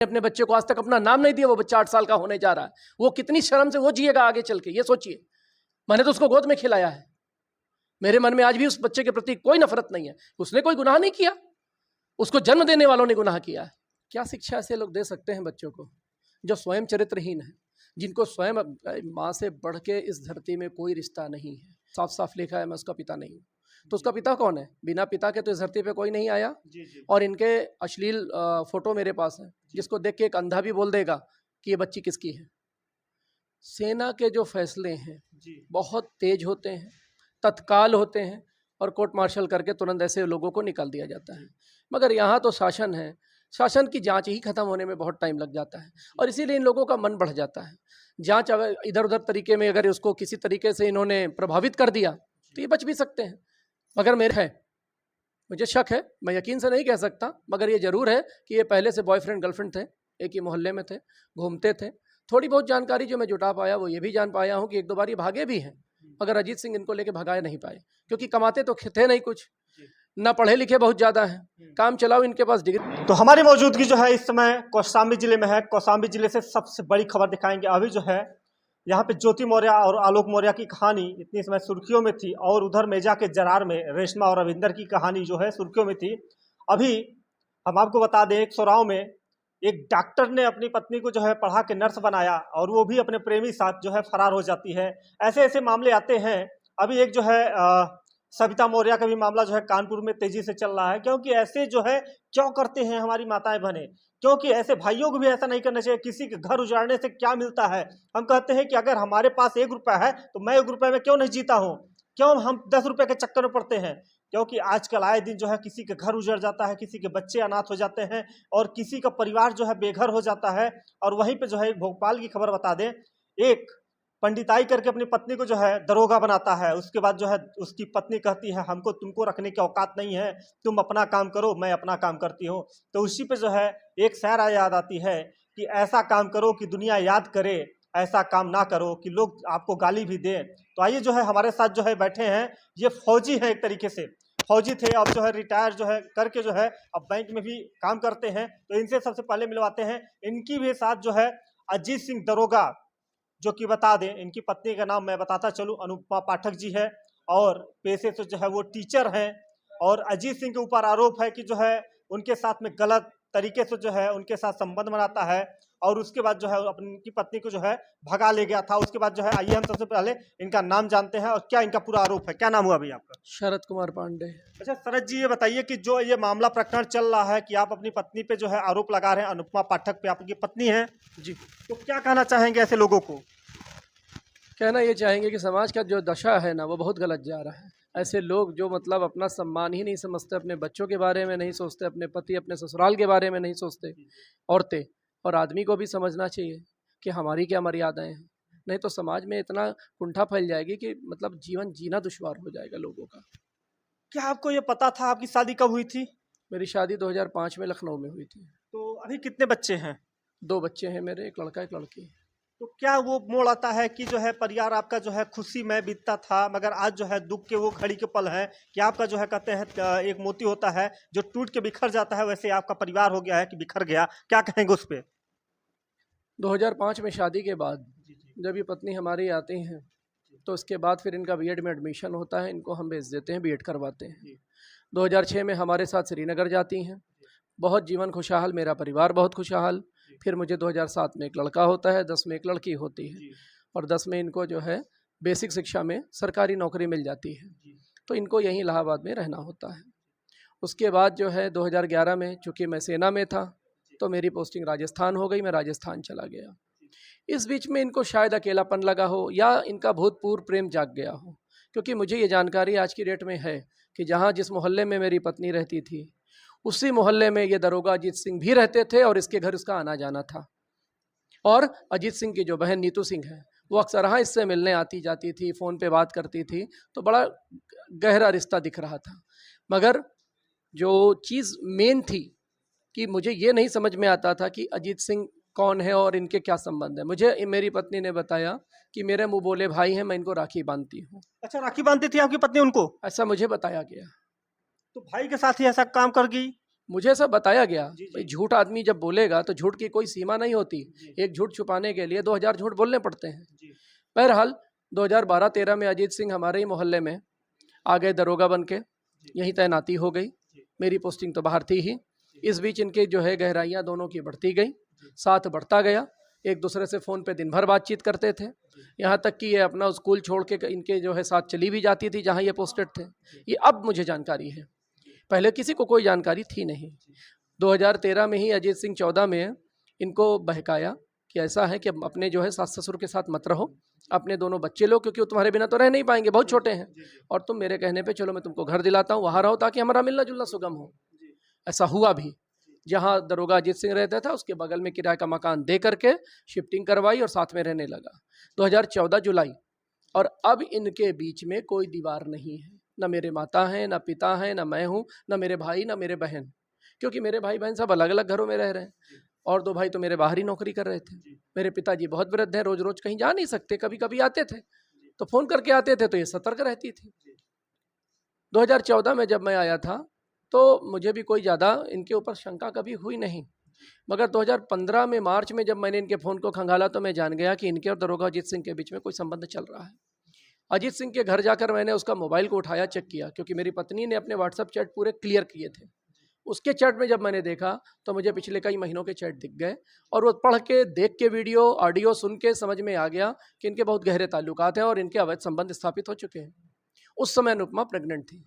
अपने बच्चे को आज तक अपना नाम नहीं दिया, वो बच्चा 8 साल का होने जा रहा है, वो कितनी शर्म से वो जिएगा आगे चल के, ये सोचिए। मैंने तो उसको गोद में खिलाया है, मेरे मन में आज भी उस बच्चे के प्रति कोई नफरत नहीं है। उसने कोई गुनाह नहीं किया, उसको जन्म देने वालों ने गुनाह किया है। क्या शिक्षा ऐसे लोग दे सकते हैं बच्चों को जो स्वयं चरित्रहीन है, जिनको स्वयं माँ से बढ़ के इस धरती में कोई रिश्ता नहीं है। साफ साफ लिखा है मैं उसका पिता नहीं हूँ। तो उसका पिता कौन है? बिना पिता के तो इस धरती पे कोई नहीं आया। और इनके अश्लील फोटो मेरे पास है, जिसको देख के एक अंधा भी बोल देगा कि ये बच्ची किसकी है। सेना के जो फैसले हैं बहुत तेज होते हैं, तत्काल होते हैं, और कोर्ट मार्शल करके तुरंत ऐसे लोगों को निकाल दिया जाता है। मगर यहाँ तो शासन है, शासन की जांच ही खत्म होने में बहुत टाइम लग जाता है, और इसीलिए इन लोगों का मन बढ़ जाता है। जांच अगर इधर उधर तरीके में अगर उसको किसी तरीके से इन्होंने प्रभावित कर दिया तो ये बच भी सकते हैं। मगर मुझे शक है, मैं यकीन से नहीं कह सकता, मगर ये जरूर है कि ये पहले से बॉयफ्रेंड गर्लफ्रेंड थे, एक ही मोहल्ले में थे, घूमते थे। थोड़ी बहुत जानकारी जो मैं जुटा पाया वो ये भी जान पाया हूँ कि एक दो बार ये भागे भी हैं, मगर अजीत सिंह इनको लेके भगाए नहीं पाए, क्योंकि कमाते तो थे नहीं कुछ, ना पढ़े लिखे बहुत ज़्यादा हैं, काम चलाओ इनके पास डिग्री। तो हमारी मौजूदगी जो है इस समय कौशाम्बी जिले में है। कौशाम्बी जिले से सबसे बड़ी खबर दिखाएंगे। अभी जो है यहाँ पे ज्योति मौर्य और आलोक मौर्य की कहानी इतनी समय सुर्खियों में थी, और उधर मेजा के जरार में रेशमा और रविंदर की कहानी जो है सुर्खियों में थी। अभी हम आपको बता दें, एक सोराव में एक डॉक्टर ने अपनी पत्नी को जो है पढ़ा के नर्स बनाया, और वो भी अपने प्रेमी साथ जो है फरार हो जाती है। ऐसे ऐसे मामले आते हैं। अभी एक जो है सविता मौर्य का भी मामला जो है कानपुर में तेजी से चल रहा है, क्योंकि ऐसे जो है क्यों करते हैं हमारी माताएं बहनें, क्योंकि ऐसे भाइयों को भी ऐसा नहीं करना चाहिए। किसी के घर उजाड़ने से क्या मिलता है? हम कहते हैं कि अगर हमारे पास 1 रुपया है तो मैं 1 रुपये में क्यों नहीं जीता हूँ, क्यों हम 10 रुपये के चक्कर में पड़ते हैं? क्योंकि आजकल आए दिन जो है किसी के घर उजड़ जाता है, किसी के बच्चे अनाथ हो जाते हैं, और किसी का परिवार जो है बेघर हो जाता है। और वहीं पे जो है भोपाल की खबर बता दें, एक पंडिताई करके अपनी पत्नी को जो है दरोगा बनाता है। उसके बाद जो है उसकी पत्नी कहती है हमको तुमको रखने की औकात नहीं है, तुम अपना काम करो, मैं अपना काम करती हूँ। तो उसी पे जो है एक शायरा याद आती है कि ऐसा काम करो कि दुनिया याद करे, ऐसा काम ना करो कि लोग आपको गाली भी दें। तो आइए जो है हमारे साथ जो है बैठे हैं, ये फौजी हैं, एक तरीके से फौजी थे, अब जो है रिटायर जो है करके जो है अब बैंक में भी काम करते हैं। तो इनसे सबसे पहले मिलवाते हैं। इनकी भी साथ जो है अजीत सिंह दरोगा, जो कि बता दें इनकी पत्नी का नाम मैं बताता चलूं, अनुपमा पाठक जी है, और पेशे से जो है वो टीचर हैं। और अजीत सिंह के ऊपर आरोप है कि जो है उनके साथ में गलत तरीके से जो है उनके साथ संबंध बनाता है, और उसके बाद जो है अपनी पत्नी को जो है भगा ले गया था। उसके बाद जो है आइए हम सबसे पहले इनका नाम जानते हैं और क्या इनका पूरा आरोप है। क्या नाम हुआ अभी आपका? शरद कुमार पांडे। अच्छा शरद जी, ये बताइए कि जो ये मामला प्रकरण चल रहा है कि आप अपनी पत्नी पे जो है आरोप लगा रहे हैं, अनुपमा पाठक पे, आपकी पत्नी है जी, तो क्या कहना चाहेंगे ऐसे लोगों को? कहना ये चाहेंगे कि समाज का जो दशा है ना वो बहुत गलत जा रहा है। ऐसे लोग जो मतलब अपना सम्मान ही नहीं समझते, अपने बच्चों के बारे में नहीं सोचते, अपने पति अपने ससुराल के बारे में नहीं सोचते। औरतें और आदमी को भी समझना चाहिए कि हमारी क्या मर्यादाएं हैं, नहीं तो समाज में इतना कुंठा फैल जाएगी कि मतलब जीवन जीना दुश्वार हो जाएगा लोगों का। क्या आपको ये पता था आपकी शादी कब हुई थी? मेरी शादी 2005 में लखनऊ में हुई थी। तो अभी कितने बच्चे हैं? 2 बच्चे हैं मेरे, एक लड़का एक लड़की। तो क्या वो मोड़ आता है कि जो है परिवार आपका जो है खुशी में बीतता था, मगर आज जो है दुख के वो घड़ी के पल हैं कि आपका जो है कहते हैं एक मोती होता है जो टूट के बिखर जाता है, वैसे आपका परिवार हो गया है कि बिखर गया। क्या कहेंगे उस पर? 2005 में शादी के बाद जब ये पत्नी हमारी आती हैं तो उसके बाद फिर इनका बीएड में एडमिशन होता है, इनको हम भेज देते हैं, बीएड करवाते हैं। 2006 में हमारे साथ श्रीनगर जाती हैं, बहुत जीवन खुशहाल, मेरा परिवार बहुत खुशहाल। फिर मुझे 2007 में एक लड़का होता है, 10 में एक लड़की होती है, और 10 में इनको जो है बेसिक शिक्षा में सरकारी नौकरी मिल जाती है, तो इनको यहीं इलाहाबाद में रहना होता है। उसके बाद जो है 2011 में, चूँकि मैं सेना में था तो मेरी पोस्टिंग राजस्थान हो गई, मैं राजस्थान चला गया। इस बीच में इनको शायद अकेलापन लगा हो या इनका भूतपूर्व प्रेम जाग गया हो, क्योंकि मुझे ये जानकारी आज की डेट में है कि जहाँ जिस मोहल्ले में मेरी पत्नी रहती थी उसी मोहल्ले में ये दरोगा अजीत सिंह भी रहते थे, और इसके घर उसका आना जाना था। और अजीत सिंह की जो बहन नीतू सिंह है वो अक्सर हाँ इससे मिलने आती जाती थी, फ़ोन पे बात करती थी, तो बड़ा गहरा रिश्ता दिख रहा था। मगर जो चीज़ मेन थी कि मुझे ये नहीं समझ में आता था कि अजीत सिंह कौन है और इनके क्या संबंध है। मुझे मेरी पत्नी ने बताया कि मेरे मुँह बोले भाई हैं, मैं इनको राखी बांधती हूँ। अच्छा, राखी बांधती थी आपकी पत्नी उनको? ऐसा मुझे बताया गया। तो भाई के साथ ही ऐसा काम कर गई? मुझे ऐसा बताया गया। जी, जी। भाई झूठ आदमी जब बोलेगा तो झूठ की कोई सीमा नहीं होती। जी। एक झूठ छुपाने के लिए 2000 झूठ बोलने पड़ते हैं। जी। बहरहाल 2012-13 में अजीत सिंह हमारे ही मोहल्ले में आ गए दरोगा बन के, जी। यहीं तैनाती हो गई। जी। मेरी पोस्टिंग तो बाहर थी ही। जी। इस बीच इनके जो है गहराइयाँ दोनों की बढ़ती गई, जी। साथ बढ़ता गया। एक दूसरे से फ़ोन पे दिन भर बातचीत करते थे। जी। यहाँ तक कि ये अपना स्कूल छोड़ के इनके जो है साथ चली भी जाती थी जहाँ ये पोस्टेड थे। जी। ये अब मुझे जानकारी है, पहले किसी को कोई जानकारी थी नहीं। जी। 2013 में ही अजीत सिंह 14 में इनको बहकाया कि ऐसा है कि अब अपने जो है सास ससुर के साथ मत रहो, अपने दोनों बच्चे लो, क्योंकि वो तुम्हारे बिना तो रह नहीं पाएंगे, बहुत छोटे हैं, जी। जी। और तुम मेरे कहने पे चलो मैं तुमको घर दिलाता हूँ, वहाँ रहो ताकि हमारा मिलना जुलना सुगम हो। जी। ऐसा हुआ भी। जहाँ दरोगा अजीत सिंह रहता था उसके बगल में किराए का मकान दे करके शिफ्टिंग करवाई और साथ में रहने लगा। 2014 जुलाई, और अब इनके बीच में कोई दीवार नहीं है। न मेरे माता हैं, न पिता हैं, न मैं हूँ, न मेरे भाई, न मेरे बहन, क्योंकि मेरे भाई बहन सब अलग अलग घरों में रह रहे हैं, और 2 भाई तो मेरे बाहर ही नौकरी कर रहे थे। मेरे पिताजी बहुत वृद्ध हैं, रोज रोज कहीं जा नहीं सकते, कभी कभी आते थे तो फ़ोन करके आते थे, तो ये सतर्क रहती थी। 2014 में जब मैं आया था तो मुझे भी कोई ज़्यादा इनके ऊपर शंका कभी हुई नहीं, मगर 2015 में मार्च में जब मैंने इनके फ़ोन को खंगाला तो मैं जान गया कि इनके और दरोगा अजीत सिंह के बीच में कोई संबंध चल रहा है। अजीत सिंह के घर जाकर मैंने उसका मोबाइल को उठाया, चेक किया, क्योंकि मेरी पत्नी ने अपने व्हाट्सएप चैट पूरे क्लियर किए थे। उसके चैट में जब मैंने देखा तो मुझे पिछले कई महीनों के चैट दिख गए, और वो पढ़ के, देख के, वीडियो ऑडियो सुन के समझ में आ गया कि इनके बहुत गहरे ताल्लुकात हैं और इनके अवैध संबंध स्थापित हो चुके हैं। उस समय अनुपमा प्रेग्नेंट थी।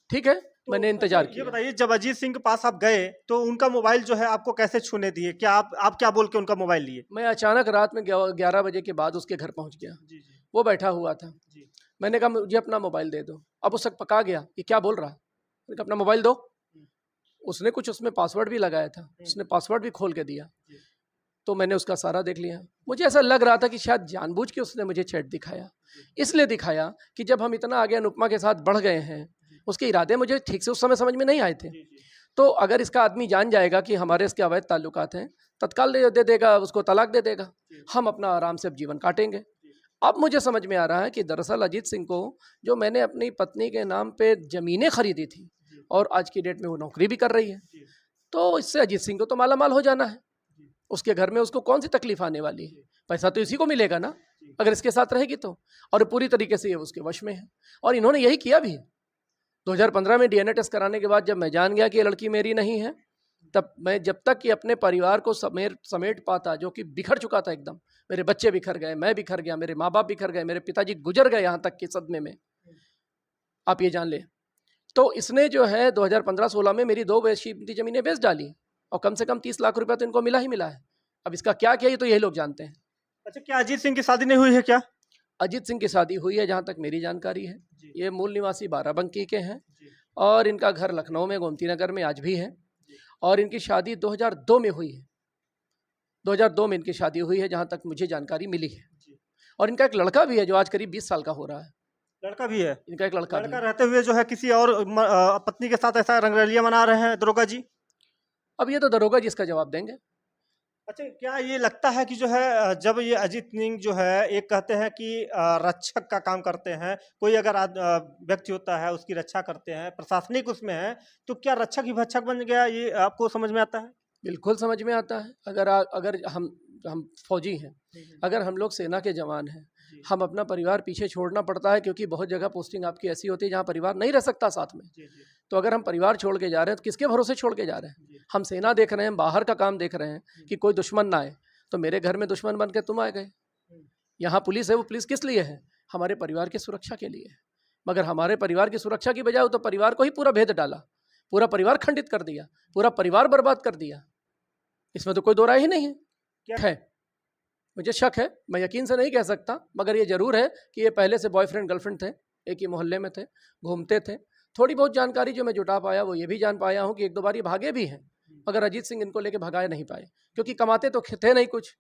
ठीक है, तो मैंने इंतजार ये किया। बताइए, जब अजीत सिंह के पास आप गए तो उनका मोबाइल जो है आपको कैसे छूने दिए? क्या आप क्या बोल के उनका मोबाइल लिए? मैं अचानक रात में 11 बजे के बाद उसके घर पहुंच गया। जी। जी। वो बैठा हुआ था। जी। मैंने कहा मुझे अपना मोबाइल दे दो। अब उस वक्त पका गया, ये क्या बोल रहा है। मैंने कहा अपना मोबाइल दो। उसने कुछ उसमें पासवर्ड भी लगाया था, उसने पासवर्ड भी खोल के दिया। तो मैंने उसका सारा देख लिया। मुझे ऐसा लग रहा था कि शायद जानबूझ के उसने मुझे चैट दिखाया। इसलिए दिखाया कि जब हम इतना आगे अनुपमा के साथ बढ़ गए हैं, उसके इरादे मुझे ठीक से उस समय समझ में नहीं आए थे। तो अगर इसका आदमी जान जाएगा कि हमारे इसके अवैध ताल्लुकात हैं, तत्काल दे देगा, उसको तलाक दे देगा, हम अपना आराम से अब जीवन काटेंगे। अब मुझे समझ में आ रहा है कि दरअसल अजीत सिंह को, जो मैंने अपनी पत्नी के नाम पे ज़मीनें खरीदी थी और आज की डेट में वो नौकरी भी कर रही है, तो इससे अजीत सिंह को तो माला माल हो जाना है। उसके घर में उसको कौन सी तकलीफ आने वाली है, पैसा तो इसी को मिलेगा ना अगर इसके साथ रहेगी तो। और पूरी तरीके से ये उसके वश में है, और इन्होंने यही किया भी है। 2015 में डीएनए टेस्ट कराने के बाद जब मैं जान गया कि ये लड़की मेरी नहीं है, तब मैं जब तक कि अपने परिवार को समेट पाता, जो कि बिखर चुका था एकदम, मेरे बच्चे बिखर गए, मैं बिखर गया, मेरे माँ बाप बिखर गए, मेरे पिताजी गुजर गए यहाँ तक कि सदमे में, आप ये जान ले। तो इसने जो है 2015-16 में मेरी 2 कीमती ज़मीनें बेच डाली, और कम से कम 30 लाख रुपया तो इनको मिला ही मिला है। अब इसका क्या किया ये तो यही लोग जानते हैं। अच्छा, क्या अजीत सिंह की शादी नहीं हुई है क्या? अजीत सिंह की शादी हुई है जहाँ तक मेरी जानकारी है। जी। ये मूल निवासी बाराबंकी के हैं, जी। और इनका घर लखनऊ में गोमती नगर में आज भी है, और इनकी शादी 2002 में हुई है। 2002 में इनकी शादी हुई है जहाँ तक मुझे जानकारी मिली है। और इनका एक लड़का भी है जो आज करीब 20 साल का हो रहा है। लड़का भी है? इनका एक लड़का भी लड़का है। रहते हुए जो है किसी और पत्नी के साथ ऐसा रंगरलिया मना रहे हैं दरोगा जी? अब ये तो दरोगा जी इसका जवाब देंगे। अच्छा, क्या ये लगता है कि जो है जब ये अजीत सिंह जो है, एक कहते हैं कि रक्षक का काम करते हैं, कोई अगर व्यक्ति होता है उसकी रक्षा करते हैं, प्रशासनिक उसमें है, तो क्या रक्षक ही भक्षक बन गया, ये आपको समझ में आता है? बिल्कुल समझ में आता है। अगर हम फौजी हैं, अगर हम लोग सेना के जवान हैं, हम अपना परिवार पीछे छोड़ना पड़ता है, क्योंकि बहुत जगह पोस्टिंग आपकी ऐसी होती है जहाँ परिवार नहीं रह सकता साथ में। तो अगर हम परिवार छोड़ के जा रहे हैं तो किसके भरोसे छोड़ के जा रहे हैं? हम सेना देख रहे हैं, बाहर का काम देख रहे हैं कि कोई दुश्मन ना आए। तो मेरे घर में दुश्मन बन के तुम आ गए। यहाँ पुलिस है, वो पुलिस किस लिए है? हमारे परिवार की सुरक्षा के लिए है। मगर हमारे परिवार की सुरक्षा की बजाय तो परिवार को ही पूरा भेद डाला, पूरा परिवार खंडित कर दिया, पूरा परिवार बर्बाद कर दिया। इसमें तो कोई दो राय ही नहीं है। क्या है? मुझे शक है, मैं यकीन से नहीं कह सकता, मगर ये जरूर है कि ये पहले से बॉयफ्रेंड गर्लफ्रेंड थे, एक ही मोहल्ले में थे, घूमते थे। थोड़ी बहुत जानकारी जो मैं जुटा पाया वो ये भी जान पाया हूँ कि 1-2 बार ये भागे भी हैं, मगर अजीत सिंह इनको लेके भगाए नहीं पाए, क्योंकि कमाते तो थे नहीं कुछ,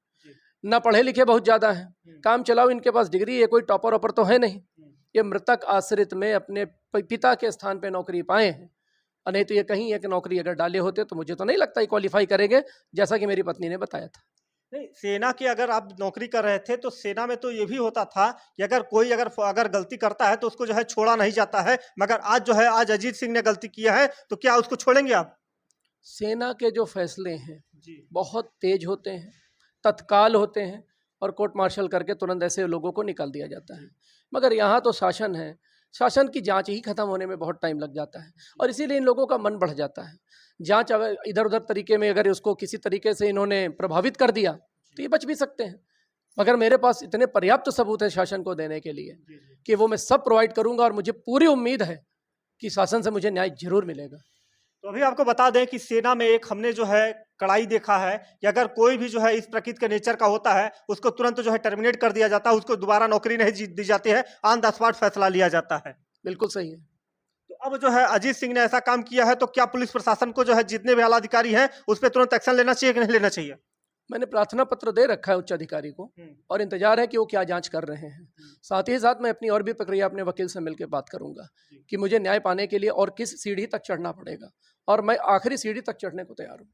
ना पढ़े लिखे बहुत ज़्यादा हैं, काम चलाओ इनके पास डिग्री है, कोई टॉपर ऑपर तो है नहीं। ये मृतक आश्रित में अपने पिता के स्थान पे नौकरी पाए हैं, और नहीं तो ये कहीं एक नौकरी अगर डाले होते तो मुझे तो नहीं लगता ये क्वालिफाई करेंगे, जैसा कि मेरी पत्नी ने बताया था। नहीं, सेना की अगर आप नौकरी कर रहे थे तो सेना में तो ये भी होता था कि अगर कोई अगर गलती करता है तो उसको जो है छोड़ा नहीं जाता है, मगर आज जो है, आज अजीत सिंह ने गलती किया है तो क्या उसको छोड़ेंगे आप? सेना के जो फैसले हैं जी बहुत तेज होते हैं, तत्काल होते हैं और कोर्ट मार्शल करके तुरंत ऐसे लोगों को निकाल दिया जाता है। मगर यहाँ तो शासन है, शासन की जांच ही खत्म होने में बहुत टाइम लग जाता है और इसीलिए इन लोगों का मन बढ़ जाता है। जांच अगर इधर उधर तरीके में अगर उसको किसी तरीके से इन्होंने प्रभावित कर दिया तो ये बच भी सकते हैं। मगर मेरे पास इतने पर्याप्त सबूत है शासन को देने के लिए कि वो मैं सब प्रोवाइड करूंगा और मुझे पूरी उम्मीद है कि शासन से मुझे न्याय जरूर मिलेगा। तो अभी आपको बता दें कि सेना में एक हमने जो है कड़ाई देखा है कि अगर कोई भी जो है इस प्रकृति के नेचर का होता है उसको तुरंत जो है टर्मिनेट कर दिया जाता है, उसको दोबारा नौकरी नहीं दी जाती है, ऑन द स्पॉट फैसला लिया जाता है। बिल्कुल सही है। तो अब जो है अजीत सिंह ने ऐसा काम किया है तो क्या पुलिस प्रशासन को जो है जितने भी आला अधिकारी हैं उस पर तुरंत एक्शन लेना चाहिए कि नहीं लेना चाहिए? मैंने प्रार्थना पत्र दे रखा है उच्च अधिकारी को और इंतजार है कि वो क्या जांच कर रहे हैं। साथ ही साथ मैं अपनी और भी प्रक्रिया अपने वकील से मिलकर बात करूंगा कि मुझे न्याय पाने के लिए और किस सीढ़ी तक चढ़ना पड़ेगा और मैं आखिरी सीढ़ी तक चढ़ने को तैयार हूँ।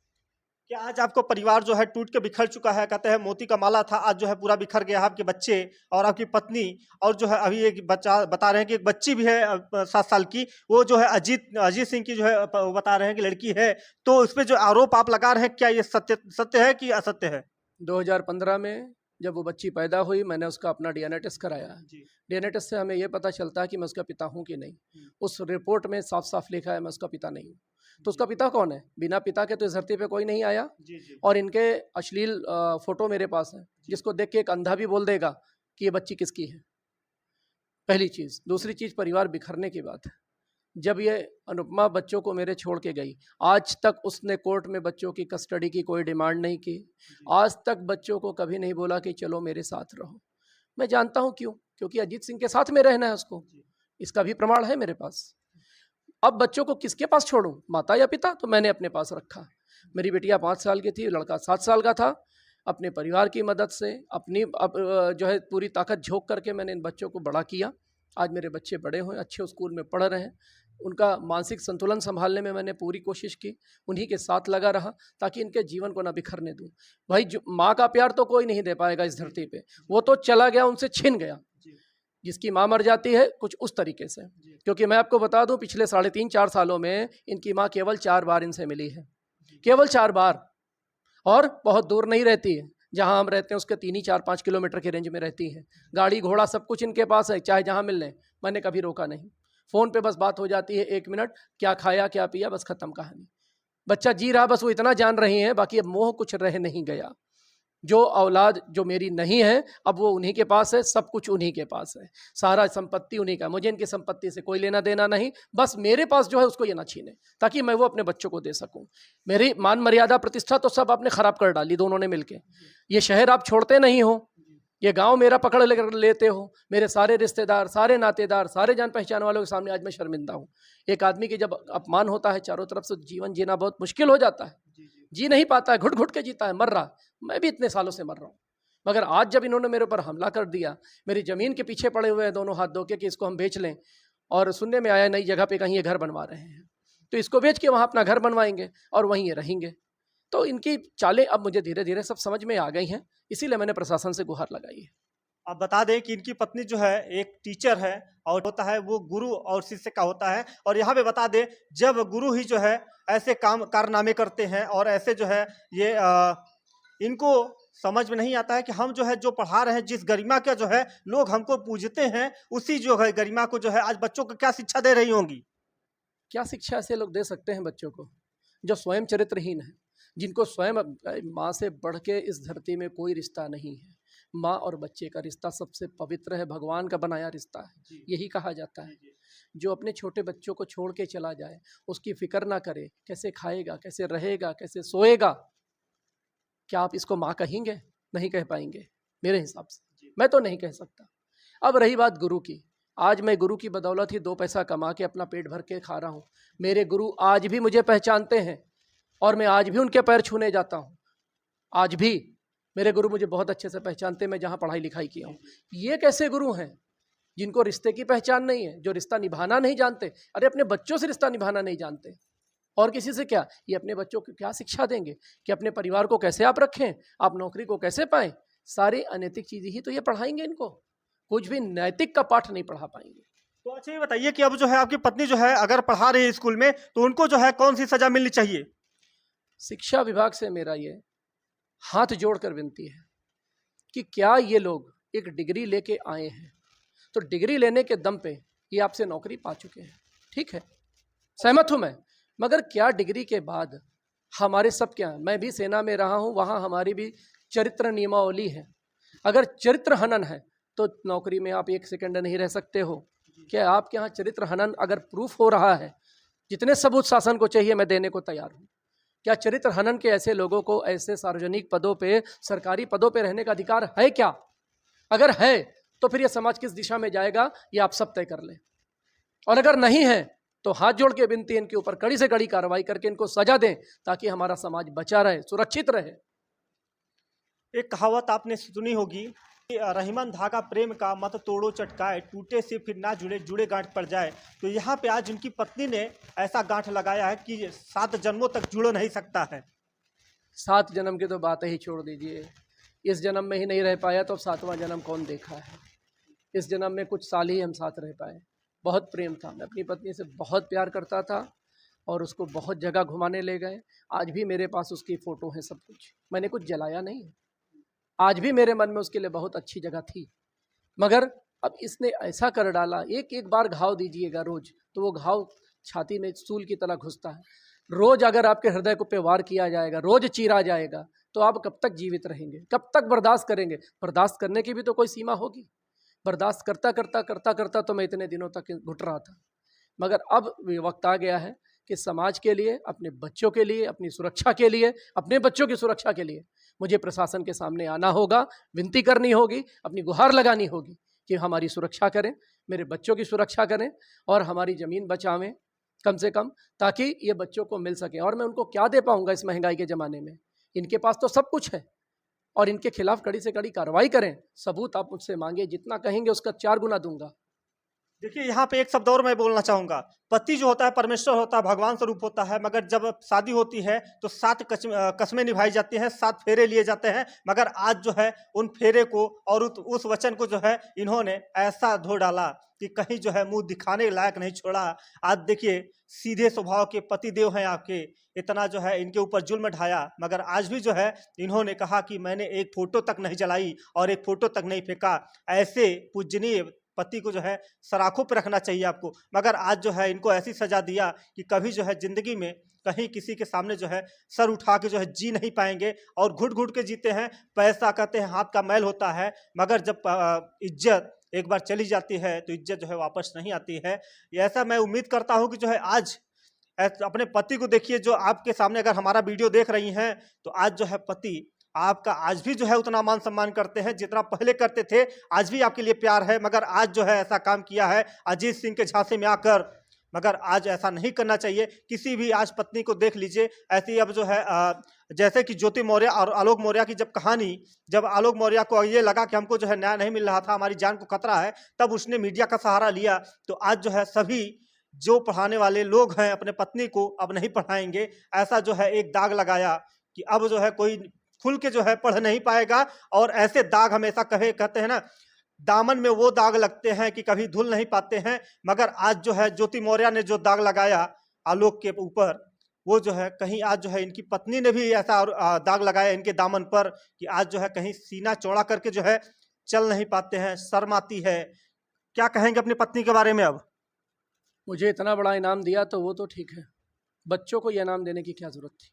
क्या आज आपको परिवार जो है टूट के बिखर चुका है? कहते हैं मोती का माला था, आज जो है पूरा बिखर गया है। आपके बच्चे और आपकी पत्नी और जो है अभी एक बच्चा बता रहे हैं कि एक बच्ची भी है 7 साल की, वो जो है अजीत सिंह की जो है वो बता रहे हैं कि लड़की है। तो उस पे जो आरोप आप लगा रहे हैं क्या ये सत्य है कि असत्य है? 2015 में जब वो बच्ची पैदा हुई मैंने उसका अपना डीएनए टेस्ट कराया। डीएनए टेस्ट से हमें ये पता चलता है कि मैं उसका पिता हूँ कि नहीं। उस रिपोर्ट में साफ साफ लिखा है मैं उसका पिता नहीं हूँ। तो उसका पिता कौन है? बिना पिता के तो इस धरती पे कोई नहीं आया। और इनके अश्लील फोटो मेरे पास है जिसको देख के एक अंधा भी बोल देगा कि ये बच्ची किसकी है। पहली चीज़। दूसरी चीज़, परिवार बिखरने की बात है। जब ये अनुपमा बच्चों को मेरे छोड़ के गई, आज तक उसने कोर्ट में बच्चों की कस्टडी की कोई डिमांड नहीं की। आज तक बच्चों को कभी नहीं बोला कि चलो मेरे साथ रहो। मैं जानता हूँ क्यों, क्योंकि अजीत सिंह के साथ में रहना है उसको। इसका भी प्रमाण है मेरे पास। अब बच्चों को किसके पास छोड़ूं, माता या पिता? तो मैंने अपने पास रखा। मेरी बिटिया 5 साल की थी, लड़का 7 साल का था। अपने परिवार की मदद से अपनी जो है पूरी ताकत झोंक करके मैंने इन बच्चों को बड़ा किया। आज मेरे बच्चे बड़े हुए, अच्छे स्कूल में पढ़ रहे हैं। उनका मानसिक संतुलन संभालने में मैंने पूरी कोशिश की, उन्हीं के साथ लगा रहा ताकि इनके जीवन को ना बिखरने दूं। भाई जो माँ का प्यार तो कोई नहीं दे पाएगा इस धरती पे, वो तो चला गया, उनसे छिन गया। जिसकी माँ मर जाती है कुछ उस तरीके से। क्योंकि मैं आपको बता दूं पिछले 3.5-4 सालों में इनकी माँ केवल 4 बार इनसे मिली है, केवल 4 बार। और बहुत दूर नहीं रहती है, जहाँ हम रहते हैं उसके 3 ही 4-5 किलोमीटर की रेंज में रहती है। गाड़ी घोड़ा सब कुछ इनके पास है, चाहे जहाँ मिल लें। मैंने कभी रोका नहीं। फ़ोन पे बस बात हो जाती है 1 मिनट, क्या खाया क्या पिया, बस ख़त्म कहानी। बच्चा जी रहा, बस वो इतना जान रही है, बाकी अब मोह कुछ रह नहीं गया। जो औलाद जो मेरी नहीं है अब वो उन्हीं के पास है, सब कुछ उन्हीं के पास है, सारा संपत्ति उन्हीं का। मुझे इनकी संपत्ति से कोई लेना देना नहीं, बस मेरे पास जो है उसको ये ना छीने ताकि मैं वो अपने बच्चों को दे सकूं। मेरी मान मर्यादा प्रतिष्ठा तो सब आपने खराब कर डाली दोनों ने मिलके। ये शहर आप छोड़ते नहीं हो, ये गांव मेरा पकड़ लेते हो। मेरे सारे रिश्तेदार, सारे नातेदार, सारे जान पहचान वालों के सामने आज मैं शर्मिंदा हूँ। एक आदमी की जब अपमान होता है चारों तरफ से, जीवन जीना बहुत मुश्किल हो जाता है। जी नहीं पाता है, घुट घुट के जीता है, मर रहा। मैं भी इतने सालों से मर रहा हूँ। मगर आज जब इन्होंने मेरे ऊपर हमला कर दिया, मेरी ज़मीन के पीछे पड़े हुए हैं दोनों हाथ धो के कि इसको हम बेच लें, और सुनने में आया नई जगह पे कहीं ये घर बनवा रहे हैं, तो इसको बेच के वहाँ अपना घर बनवाएंगे और वहीं ये रहेंगे। तो इनकी चालें अब मुझे धीरे धीरे सब समझ में आ गई हैं, इसीलिए मैंने प्रशासन से गुहार लगाई है। आप बता दें कि इनकी पत्नी जो है एक टीचर है और होता है वो गुरु और शिष्य का होता है। और यहाँ पे बता दें जब गुरु ही जो है ऐसे कारनामे करते हैं और ऐसे जो है ये इनको समझ में नहीं आता है कि हम जो है जो पढ़ा रहे हैं, जिस गरिमा का जो है लोग हमको पूजते हैं, उसी जो है गरिमा को जो है आज बच्चों को क्या शिक्षा दे रही होंगी? क्या शिक्षा ऐसे लोग दे सकते हैं बच्चों को जो स्वयं चरित्रहीन है, जिनको स्वयं माँ से बढ़ के इस धरती में कोई रिश्ता नहीं है। माँ और बच्चे का रिश्ता सबसे पवित्र है, भगवान का बनाया रिश्ता है, यही कहा जाता है। जो अपने छोटे बच्चों को छोड़ के चला जाए, उसकी फिक्र ना करे, कैसे खाएगा, कैसे रहेगा, कैसे सोएगा, क्या आप इसको माँ कहेंगे? नहीं कह पाएंगे मेरे हिसाब से, मैं तो नहीं कह सकता। अब रही बात गुरु की, आज मैं गुरु की बदौलत ही 2 पैसा कमा के अपना पेट भर के खा रहा हूँ। मेरे गुरु आज भी मुझे पहचानते हैं और मैं आज भी उनके पैर छूने जाता हूँ। आज भी मेरे गुरु मुझे बहुत अच्छे से पहचानते हैं, मैं जहाँ पढ़ाई लिखाई किया हूँ। ये कैसे गुरु हैं जिनको रिश्ते की पहचान नहीं है, जो रिश्ता निभाना नहीं जानते? अरे अपने बच्चों से रिश्ता निभाना नहीं जानते, और किसी से क्या? ये अपने बच्चों को क्या शिक्षा देंगे कि अपने परिवार को कैसे आप रखें, आप नौकरी को कैसे पाएं? सारी अनैतिक चीज़ें ही तो ये पढ़ाएंगे इनको, कुछ भी नैतिक का पाठ नहीं पढ़ा पाएंगे। तो अच्छा ये बताइए कि अब जो है आपकी पत्नी जो है अगर पढ़ा रही है स्कूल में, तो उनको जो है कौन सी सजा मिलनी चाहिए? शिक्षा विभाग से मेरा ये हाथ जोड़कर विनती है कि क्या ये लोग एक डिग्री लेके आए हैं तो डिग्री लेने के दम पे ये आपसे नौकरी पा चुके हैं, ठीक है, सहमत हूं मैं, मगर क्या डिग्री के बाद हमारे सब क्या, मैं भी सेना में रहा हूं, वहां हमारी भी चरित्र नियमावली है। अगर चरित्र हनन है तो नौकरी में आप एक सेकंड नहीं रह सकते हो। क्या आपके यहाँ चरित्र हनन अगर प्रूफ हो रहा है, जितने सबूत शासन को चाहिए मैं देने को तैयार हूं। क्या चरित्र हनन के ऐसे लोगों को ऐसे सार्वजनिक पदों पे, सरकारी पदों पे रहने का अधिकार है क्या? अगर है तो फिर यह समाज किस दिशा में जाएगा ये आप सब तय कर लें, और अगर नहीं है तो हाथ जोड़ के विनती, इनके ऊपर कड़ी से कड़ी कार्रवाई करके इनको सजा दें ताकि हमारा समाज बचा रहे, सुरक्षित रहे। एक कहावत आपने सुनी होगी कि रहीमन धागा प्रेम का मत तोड़ो चटकाए, टूटे से फिर ना जुड़े जुड़े गांठ पड़ जाए। तो यहाँ पे आज उनकी पत्नी ने ऐसा गांठ लगाया है कि 7 जन्मों तक जुड़ नहीं सकता है। 7 जन्म की तो बात ही छोड़ दीजिए, इस जन्म में ही नहीं रह पाया तो अब 7वां जन्म कौन देखा है। इस जन्म में कुछ साल ही हम साथ रह पाए। बहुत प्रेम था, मैं अपनी पत्नी से बहुत प्यार करता था और उसको बहुत जगह घुमाने ले गए। आज भी मेरे पास उसकी फ़ोटो है, सब कुछ, मैंने कुछ जलाया नहीं। आज भी मेरे मन में उसके लिए बहुत अच्छी जगह थी, मगर अब इसने ऐसा कर डाला। एक एक बार घाव दीजिएगा रोज तो वो घाव छाती में सूल की तरह घुसता है। रोज अगर आपके हृदय को पे वार किया जाएगा, रोज चीरा जाएगा, तो आप कब तक जीवित रहेंगे, कब तक बर्दाश्त करेंगे? बर्दाश्त करने की भी तो कोई सीमा होगी। बर्दाश्त करता करता करता करता तो मैं इतने दिनों तक घुट रहा था, मगर अब वक्त आ गया है कि समाज के लिए, अपने बच्चों के लिए, अपनी सुरक्षा के लिए, अपने बच्चों की सुरक्षा के लिए मुझे प्रशासन के सामने आना होगा, विनती करनी होगी, अपनी गुहार लगानी होगी कि हमारी सुरक्षा करें, मेरे बच्चों की सुरक्षा करें और हमारी ज़मीन बचावें कम से कम, ताकि ये बच्चों को मिल सके। और मैं उनको क्या दे पाऊंगा इस महंगाई के ज़माने में? इनके पास तो सब कुछ है, और इनके खिलाफ कड़ी से कड़ी कार्रवाई करें। सबूत आप मुझसे मांगे, जितना कहेंगे उसका 4 गुना दूंगा। देखिए, यहाँ पे एक शब्द और मैं बोलना चाहूँगा। पति जो होता है परमेश्वर होता है, भगवान स्वरूप होता है, मगर जब शादी होती है तो 7 कस्में निभाई जाती हैं, 7 फेरे लिए जाते हैं। मगर आज जो है उन फेरे को और उस वचन को जो है इन्होंने ऐसा धो डाला कि कहीं जो है मुंह दिखाने लायक नहीं छोड़ा। आज देखिए, सीधे स्वभाव के पति देव हैं आपके, इतना जो है इनके ऊपर जुल्म ढाया, मगर आज भी जो है इन्होंने कहा कि मैंने एक फोटो तक नहीं जलाई और एक फोटो तक नहीं फेंका। ऐसे पूजनीय पति को जो है सराखों पर रखना चाहिए आपको। मगर आज जो है इनको ऐसी सजा दिया कि कभी जो है जिंदगी में कहीं किसी के सामने जो है सर उठा के जो है जी नहीं पाएंगे, और घुट घुट के जीते हैं। पैसा कहते हैं हाथ का मैल होता है, मगर जब इज्जत एक बार चली जाती है तो इज्जत जो है वापस नहीं आती है। ऐसा मैं उम्मीद करता हूँ कि जो है आज अपने पति को देखिए, जो आपके सामने अगर हमारा वीडियो देख रही हैं तो आज जो है पति आपका आज भी जो है उतना मान सम्मान करते हैं जितना पहले करते थे। आज भी आपके लिए प्यार है, मगर आज जो है ऐसा काम किया है अजीत सिंह के झांसे में आकर। मगर आज ऐसा नहीं करना चाहिए। किसी भी आज पत्नी को देख लीजिए ऐसी, अब जो है जैसे कि ज्योति मौर्य और आलोक मौर्य की जब कहानी, जब आलोक मौर्य को ये लगा कि हमको जो है न्याय नहीं मिल रहा था, हमारी जान को खतरा है, तब उसने मीडिया का सहारा लिया। तो आज जो है सभी जो पढ़ाने वाले लोग हैं अपने पत्नी को अब नहीं पढ़ाएंगे। ऐसा जो है एक दाग लगाया कि अब जो है कोई खुल के जो है पढ़ नहीं पाएगा। और ऐसे दाग हमेशा कहते हैं ना, दामन में वो दाग लगते हैं कि कभी धुल नहीं पाते हैं। मगर आज जो है ज्योति मौर्य ने जो दाग लगाया आलोक के ऊपर, वो जो है कहीं आज जो है इनकी पत्नी ने भी ऐसा दाग लगाया इनके दामन पर कि आज जो है कहीं सीना चौड़ा करके जो है चल नहीं पाते हैं, शर्म आती है। क्या कहेंगे अपनी पत्नी के बारे में? अब मुझे इतना बड़ा इनाम दिया तो वो तो ठीक है, बच्चों को ये इनाम देने की क्या जरूरत थी?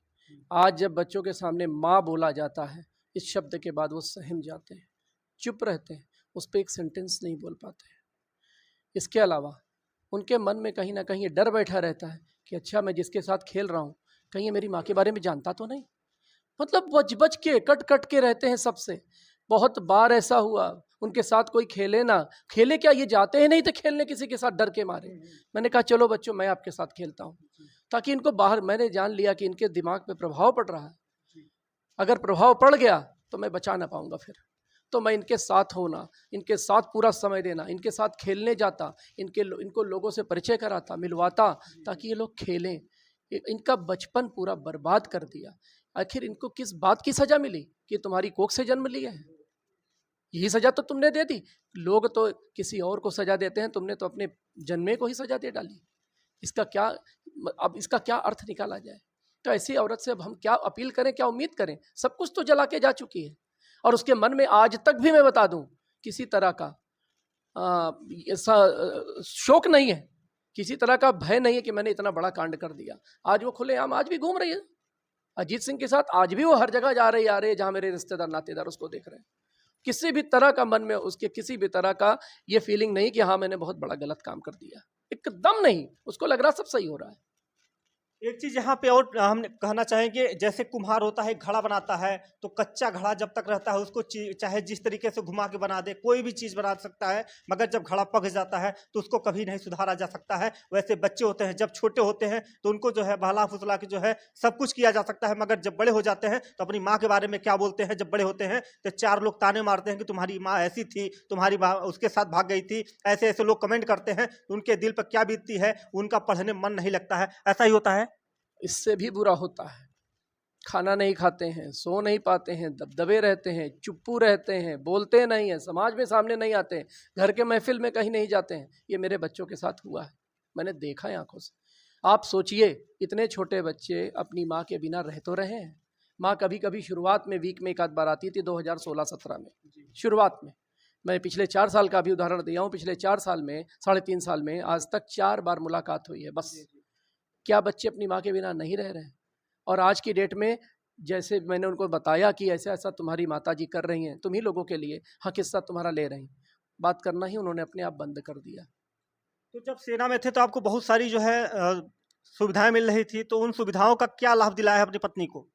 आज जब बच्चों के सामने माँ बोला जाता है, इस शब्द के बाद वो सहम जाते हैं, चुप रहते हैं, उस पर एक सेंटेंस नहीं बोल पाते हैं। इसके अलावा उनके मन में कहीं ना कहीं ये डर बैठा रहता है कि अच्छा मैं जिसके साथ खेल रहा हूँ कहीं ये मेरी माँ के बारे में जानता तो नहीं। मतलब बच बच के कट कट के रहते हैं सबसे। बहुत बार ऐसा हुआ उनके साथ कोई खेले ना खेले, क्या ये जाते ही नहीं थे खेलने किसी के साथ डर के मारे। मैंने कहा चलो बच्चों मैं आपके साथ खेलता हूँ, ताकि इनको बाहर, मैंने जान लिया कि इनके दिमाग पे प्रभाव पड़ रहा है। अगर प्रभाव पड़ गया तो मैं बचा ना पाऊंगा फिर। तो मैं इनके साथ होना, इनके साथ पूरा समय देना, इनके साथ खेलने जाता, इनको लोगों से परिचय कराता, मिलवाता, ताकि ये लोग खेलें। इनका बचपन पूरा बर्बाद कर दिया। आखिर इनको किस बात की सजा मिली कि तुम्हारी कोख से जन्म लिया है? यही सजा तो तुमने दे दी। लोग तो किसी और को सजा देते हैं, तुमने तो अपने जन्मे को ही सजा दे डाली। इसका क्या, अब इसका क्या अर्थ निकाला जाए? तो ऐसी औरत से अब हम क्या अपील करें, क्या उम्मीद करें? सब कुछ तो जला के जा चुकी है और उसके मन में आज तक भी मैं बता दूं किसी तरह का ऐसा शोक नहीं है, किसी तरह का भय नहीं है कि मैंने इतना बड़ा कांड कर दिया। आज वो खुलेआम आज भी घूम रही है अजीत सिंह के साथ, आज भी वो हर जगह जा रही आ रही है जहां मेरे रिश्तेदार नातेदार उसको देख रहे हैं। किसी भी तरह का मन में उसके किसी भी तरह का ये फीलिंग नहीं कि हाँ मैंने बहुत बड़ा गलत काम कर दिया, एकदम नहीं। उसको लग रहा सब सही हो रहा है। एक चीज यहाँ पे और हम कहना चाहेंगे, जैसे कुम्हार होता है घड़ा बनाता है, तो कच्चा घड़ा जब तक रहता है उसको चाहे जिस तरीके से घुमा के बना दे, कोई भी चीज बना सकता है, मगर जब घड़ा पक जाता है तो उसको कभी नहीं सुधारा जा सकता है। वैसे बच्चे होते हैं जब छोटे होते हैं तो उनको जो है बहला फुसला के जो है सब कुछ किया जा सकता है, मगर जब बड़े हो जाते हैं तो अपनी माँ के बारे में क्या बोलते हैं, जब बड़े होते हैं तो चार लोग ताने मारते हैं कि तुम्हारी माँ ऐसी थी, तुम्हारी माँ उसके साथ भाग गई थी, ऐसे ऐसे लोग कमेंट करते हैं, उनके दिल पर क्या बीतती है, उनका पढ़ने में मन नहीं लगता है। ऐसा ही होता है। इससे भी बुरा होता है, खाना नहीं खाते हैं, सो नहीं पाते हैं, दबदबे रहते हैं, चुप्पू रहते हैं, बोलते नहीं हैं, समाज में सामने नहीं आते हैं, घर के महफिल में कहीं नहीं जाते हैं। ये मेरे बच्चों के साथ हुआ है, मैंने देखा है आंखों से। आप सोचिए इतने छोटे बच्चे अपनी माँ के बिना रह तो रहे हैं। माँ कभी कभी शुरुआत में वीक में एक आध बार आती थी 2016-17 में, शुरुआत में। मैं पिछले 4 साल का भी उदाहरण दिया हूँ, पिछले 4 साल में 3.5 साल में आज तक 4 बार मुलाकात हुई है बस। क्या बच्चे अपनी माँ के बिना नहीं रह रहे हैं? और आज की डेट में जैसे मैंने उनको बताया कि ऐसा ऐसा तुम्हारी माता जी कर रही हैं तुम ही लोगों के लिए, हाँ किस्सा तुम्हारा ले रही, बात करना ही उन्होंने अपने आप बंद कर दिया। तो जब सेना में थे तो आपको बहुत सारी जो है सुविधाएं मिल रही थी, तो उन सुविधाओं का क्या लाभ दिलाया है अपनी पत्नी को?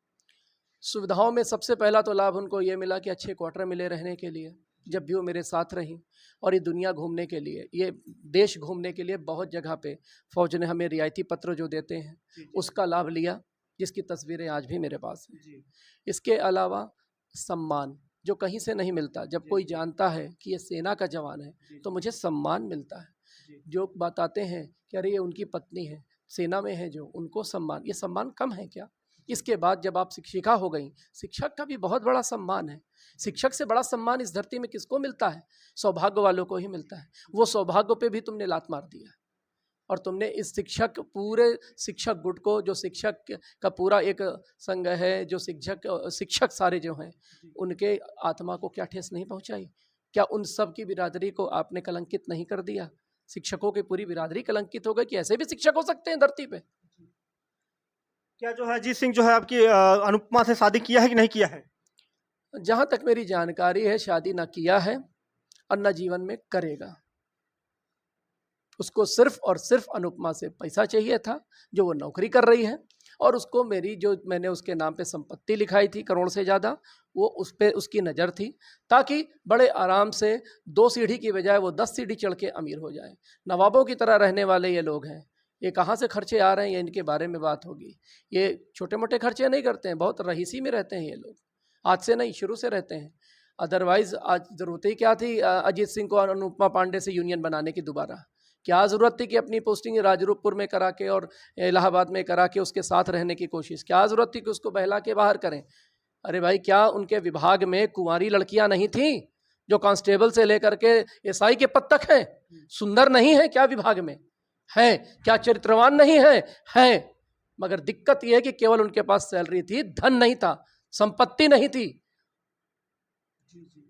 सुविधाओं में सबसे पहला तो लाभ उनको ये मिला कि अच्छे क्वार्टर मिले रहने के लिए, जब भी वो मेरे साथ रहीं। और ये दुनिया घूमने के लिए, ये देश घूमने के लिए बहुत जगह पे फौज ने हमें रियायती पत्र जो देते हैं उसका लाभ लिया, जिसकी तस्वीरें आज भी मेरे पास हैं। इसके अलावा सम्मान जो कहीं से नहीं मिलता, जब कोई जानता है कि ये सेना का जवान है तो मुझे सम्मान मिलता है। जो बताते हैं कि अरे ये उनकी पत्नी है, सेना में है जो, उनको सम्मान, ये सम्मान कम है क्या? इसके बाद जब आप शिक्षिका हो गई, शिक्षक का भी बहुत बड़ा सम्मान है। शिक्षक से बड़ा सम्मान इस धरती में किसको मिलता है? सौभाग्य वालों को ही मिलता है। वो सौभाग्य पे भी तुमने लात मार दिया और तुमने इस शिक्षक, पूरे शिक्षक गुट को, जो शिक्षक का पूरा एक संघ है, जो शिक्षक सारे जो हैं, उनके आत्मा को क्या ठेस नहीं पहुंचाई? क्या उन सब की बिरादरी को आपने कलंकित नहीं कर दिया? शिक्षकों की पूरी बिरादरी कलंकित हो गई कि ऐसे भी शिक्षक हो सकते हैं धरती पे। क्या जो है अजीत सिंह जो है आपकी अनुपमा से शादी किया है कि नहीं किया है? जहां तक मेरी जानकारी है शादी ना किया है और न जीवन में करेगा। उसको सिर्फ और सिर्फ अनुपमा से पैसा चाहिए था, जो वो नौकरी कर रही है, और उसको मेरी जो मैंने उसके नाम पे संपत्ति लिखाई थी करोड़ से ज़्यादा, वो उस पे उसकी नज़र थी, ताकि बड़े आराम से 2 सीढ़ी की बजाय वो 10 सीढ़ी चढ़ के अमीर हो जाए। नवाबों की तरह रहने वाले ये लोग हैं। ये कहाँ से खर्चे आ रहे हैं, ये इनके बारे में बात होगी। ये छोटे मोटे खर्चे नहीं करते हैं, बहुत रईसी में रहते हैं ये लोग, आज से नहीं शुरू से रहते हैं। अदरवाइज़ आज ज़रूरत ही क्या थी अजीत सिंह को अनुपमा पांडे से यूनियन बनाने की दोबारा? क्या ज़रूरत थी कि अपनी पोस्टिंग राजरूपपुर में करा के और इलाहाबाद में करा के उसके साथ रहने की कोशिश? क्या ज़रूरत थी कि उसको बहला के बाहर करें? अरे भाई, क्या उनके विभाग में कुंवारी लड़कियां नहीं थीं जो कांस्टेबल से लेकर के एसआई के पद तक हैं? सुंदर नहीं है क्या विभाग में? हैं। क्या चरित्रवान नहीं है? हैं। मगर दिक्कत यह है कि केवल उनके पास सैलरी थी, धन नहीं था, संपत्ति नहीं थी।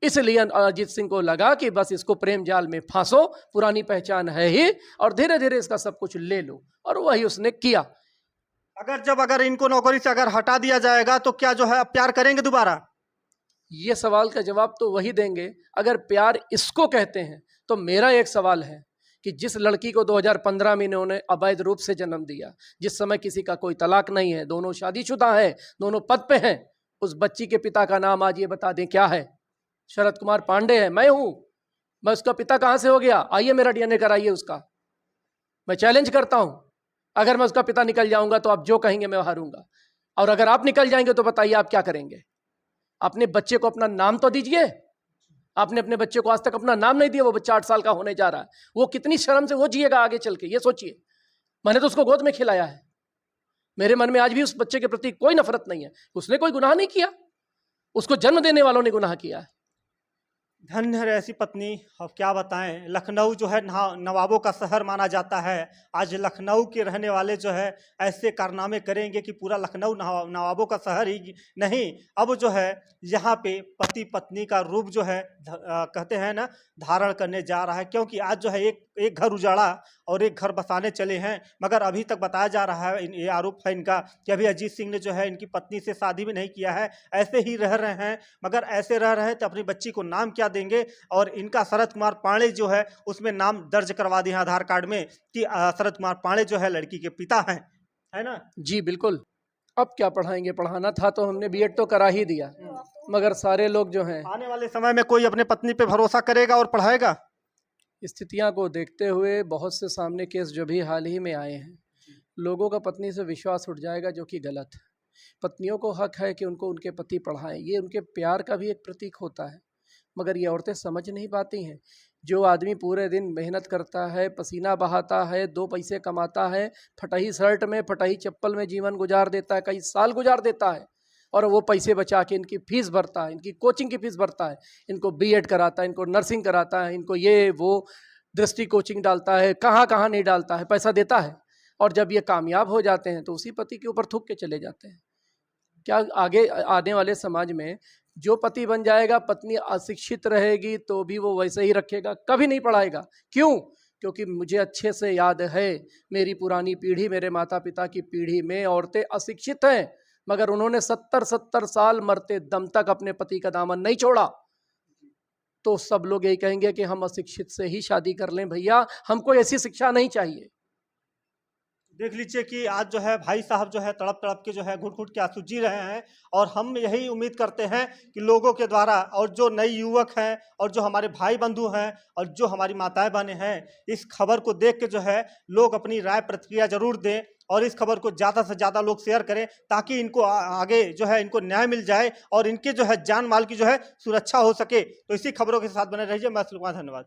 इसलिए अजीत सिंह को लगा कि बस इसको प्रेम जाल में फांसो, पुरानी पहचान है ही, और धीरे धीरे इसका सब कुछ ले लो, और वही उसने किया। अगर इनको नौकरी से अगर हटा दिया जाएगा तो क्या जो है प्यार करेंगे दोबारा? ये सवाल का जवाब तो वही देंगे अगर प्यार इसको कहते हैं। तो मेरा एक सवाल है कि जिस लड़की को 2015 में इन्होंने अवैध रूप से जन्म दिया, जिस समय किसी का कोई तलाक नहीं है, दोनों शादीशुदा हैं, दोनों पद पे हैं, उस बच्ची के पिता का नाम आज ये बता दें क्या है? शरद कुमार पांडे है। मैं हूं। मैं उसका पिता कहां से हो गया? आइए मेरा डीएनए कराइए उसका। मैं चैलेंज करता हूं, अगर मैं उसका पिता निकल जाऊंगा तो आप जो कहेंगे मैं हारूंगा, और अगर आप निकल जाएंगे तो बताइए आप क्या करेंगे? अपने बच्चे को अपना नाम तो दीजिए। आपने अपने बच्चे को आज तक अपना नाम नहीं दिया। वो बच्चा 8 साल का होने जा रहा है, वो कितनी शर्म से वो जिएगा आगे चल के, ये सोचिए। मैंने तो उसको गोद में खिलाया है। मेरे मन में आज भी उस बच्चे के प्रति कोई नफरत नहीं है। उसने कोई गुनाह नहीं किया, उसको जन्म देने वालों ने गुनाह किया है। धन्य है ऐसी पत्नी। अब क्या बताएं, लखनऊ जो है नवाबों का शहर माना जाता है। आज लखनऊ के रहने वाले जो है ऐसे कारनामे करेंगे कि पूरा लखनऊ नवाबों का शहर ही नहीं, अब जो है यहाँ पे पति पत्नी का रूप जो है कहते हैं ना, धारण करने जा रहा है। क्योंकि आज जो है एक घर उजाड़ा और एक घर बसाने चले हैं, मगर अभी तक बताया जा रहा है, ये आरोप है इनका कि अभी अजीत सिंह ने जो है इनकी पत्नी से शादी भी नहीं किया है, ऐसे ही रह रहे हैं। मगर ऐसे रह रहे हैं तो अपनी बच्ची को नाम क्या देंगे? और इनका शरद कुमार पांडे जो है उसमें नाम दर्ज करवा दिया आधार कार्ड में कि शरद कुमार पांडे जो है लड़की के पिता हैं, है ना। जी बिल्कुल। अब क्या पढ़ाएंगे? पढ़ाना था तो हमने बीएड तो करा ही दिया, मगर सारे लोग जो हैं आने वाले समय में कोई अपने पत्नी पे भरोसा करेगा और पढ़ाएगा? स्थितियां को देखते हुए बहुत से सामने केस जो भी हाल ही में आए हैं, लोगों का पत्नी से विश्वास उठ जाएगा, जो कि गलत है। पत्नियों को हक है कि उनको उनके पति पढ़ाएं, ये उनके प्यार का भी एक प्रतीक होता है। मगर ये औरतें समझ नहीं पाती हैं। जो आदमी पूरे दिन मेहनत करता है, पसीना बहाता है, 2 पैसे कमाता है, फटही शर्ट में फटही चप्पल में जीवन गुजार देता है, कई साल गुजार देता है, और वो पैसे बचा के इनकी फीस भरता है, इनकी कोचिंग की फीस भरता है, इनको बीएड कराता है, इनको नर्सिंग कराता है, इनको ये वो दृष्टि कोचिंग डालता है, कहाँ कहाँ नहीं डालता है, पैसा देता है। और जब ये कामयाब हो जाते हैं तो उसी पति के ऊपर थूक के चले जाते हैं। क्या आगे आने वाले समाज में जो पति बन जाएगा, पत्नी अशिक्षित रहेगी तो भी वो वैसे ही रखेगा, कभी नहीं पढ़ाएगा। क्यों? क्योंकि मुझे अच्छे से याद है, मेरी पुरानी पीढ़ी, मेरे माता पिता की पीढ़ी में औरतें अशिक्षित हैं, मगर उन्होंने 70-70 साल मरते दम तक अपने पति का दामन नहीं छोड़ा। तो सब लोग यही कहेंगे कि हम अशिक्षित से ही शादी कर लें। भैया, हमको ऐसी शिक्षा नहीं चाहिए। देख लीजिए कि आज जो है भाई साहब जो है तड़प तड़प के जो है घुट घुट के आंसू जी रहे हैं। और हम यही उम्मीद करते हैं कि लोगों के द्वारा, और जो नए युवक हैं और जो हमारे भाई बंधु हैं और जो हमारी माताएं बहनें हैं, इस खबर को देख के जो है लोग अपनी राय प्रतिक्रिया जरूर दें और इस खबर को ज़्यादा से ज़्यादा लोग शेयर करें, ताकि इनको आगे जो है इनको न्याय मिल जाए और इनके जो है जान माल की जो है सुरक्षा हो सके। तो इसी खबरों के साथ बने रहिए। मैं धन्यवाद।